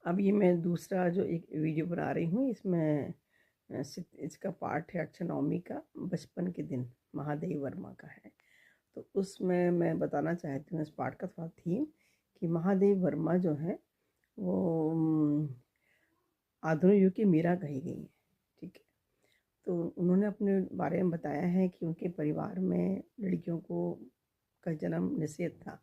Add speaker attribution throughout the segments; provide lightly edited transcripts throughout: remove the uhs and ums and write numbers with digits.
Speaker 1: अब ये मैं दूसरा जो एक वीडियो बना रही हूँ, इसमें इसका पार्ट है अक्षय नवमी का, बचपन के दिन महादेव वर्मा का है। तो उसमें मैं बताना चाहती हूँ इस पार्ट का थोड़ा थीम कि महादेव वर्मा जो है वो आधुनिक युग की मीरा कही गई है। ठीक है। तो उन्होंने अपने बारे में बताया है कि उनके परिवार में लड़कियों को का जन्म निषेध था।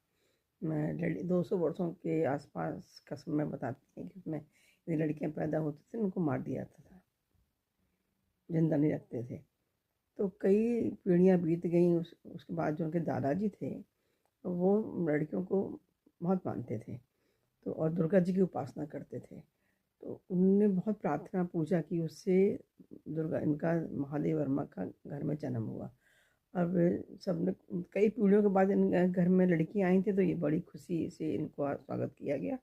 Speaker 1: 200 वर्षों के आसपास का समय बताते हैं कि उसमें यदि लड़कियां पैदा होती थी उनको मार दिया जाता था, जिंदा नहीं रखते थे। तो कई पीढ़ियां बीत गई। उसके बाद जो उनके दादाजी थे वो लड़कियों को बहुत मानते थे, तो और दुर्गा जी की उपासना करते थे। तो उनने बहुत प्रार्थना पूजा की, उससे दुर्गा इनका महादेव वर्मा का घर में जन्म हुआ। अब सबने कई पीढ़ियों के बाद इन घर में लड़की आई थी, तो ये बड़ी खुशी से इनको स्वागत किया गया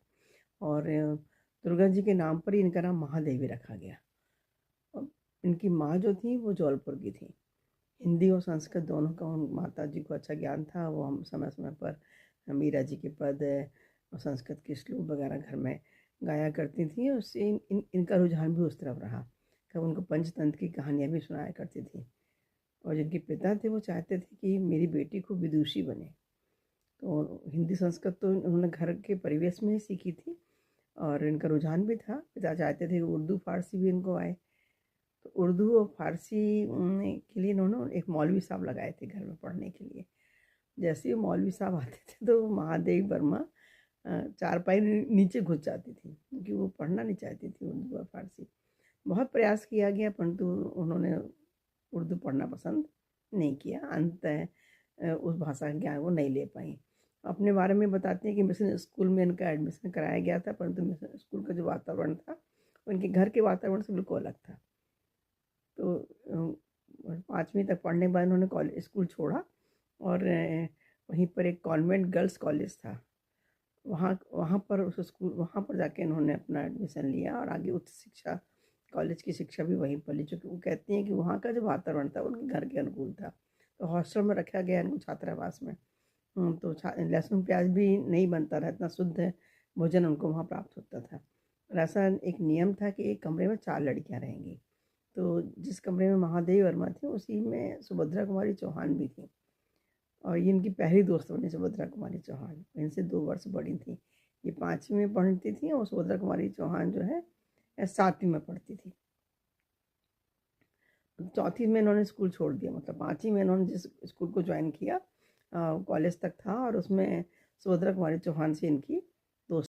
Speaker 1: और दुर्गा जी के नाम पर ही इनका नाम महादेवी रखा गया। और इनकी माँ जो थी वो जौलपुर की थी। हिंदी और संस्कृत दोनों का उन माता जी को अच्छा ज्ञान था। वो हम समय समय पर मीरा जी के पद और संस्कृत के श्लोक वगैरह घर में गाया करती थी। उससे इनका रुझान भी उस तरफ रहा। कब उनको पंचतंत्र की कहानियाँ भी सुनाया करती थी। और जिनके पिता थे वो चाहते थे कि मेरी बेटी को विदुषी बने। तो हिंदी संस्कृत तो उन्होंने घर के परिवेश में ही सीखी थी और इनका रुझान भी था। पिता चाहते थे कि उर्दू फारसी भी इनको आए। तो उर्दू और फारसी के लिए इन्होंने एक मौलवी साहब लगाए थे घर में पढ़ने के लिए। जैसे ही मौलवी साहब आते थे तो महादेव वर्मा चारपाई नीचे घुस जाती थी, क्योंकि वो पढ़ना नहीं चाहती थी उर्दू और फारसी। बहुत प्रयास किया गया परंतु उन्होंने उर्दू पढ़ना पसंद नहीं किया। अंततः उस भाषा का ज्ञान वो नहीं ले पाई। अपने बारे में बताते हैं कि मिशन स्कूल में इनका एडमिशन कराया गया था, परंतु मिशन स्कूल का जो वातावरण था उनके घर के वातावरण से बिल्कुल अलग था। तो 5वीं तक पढ़ने के बाद उन्होंने कॉलेज स्कूल छोड़ा और वहीं पर एक कॉन्वेंट गर्ल्स कॉलेज था, वहाँ वहाँ पर उस स्कूल वहाँ पर जाके इन्होंने अपना एडमिशन लिया और आगे उच्च शिक्षा कॉलेज की शिक्षा भी वहीं पर ली। चूँकि वो कहती हैं कि वहाँ का जो वातावरण था उनके घर के अनुकूल था। तो हॉस्टल में रखा गया इनको, छात्रावास में। तो लहसुन प्याज भी नहीं बनता था, इतना शुद्ध भोजन उनको वहाँ प्राप्त होता था। और ऐसा एक नियम था कि एक कमरे में 4 लड़कियाँ रहेंगी। तो जिस कमरे में महादेव वर्मा थे उसी में सुभद्रा कुमारी चौहान भी थी। और ये इनकी पहली दोस्त बनी सुभद्रा कुमारी चौहान, इनसे 2 वर्ष बड़ी थी। ये 5वीं में पढ़ती थी और सुभद्रा कुमारी चौहान जो है 7वीं में पढ़ती थी। 4थी में इन्होंने स्कूल छोड़ दिया, मतलब 5वीं में इन्होंने जिस स्कूल को ज्वाइन किया कॉलेज तक था और उसमें सुभद्रा कुमारी चौहान से इनकी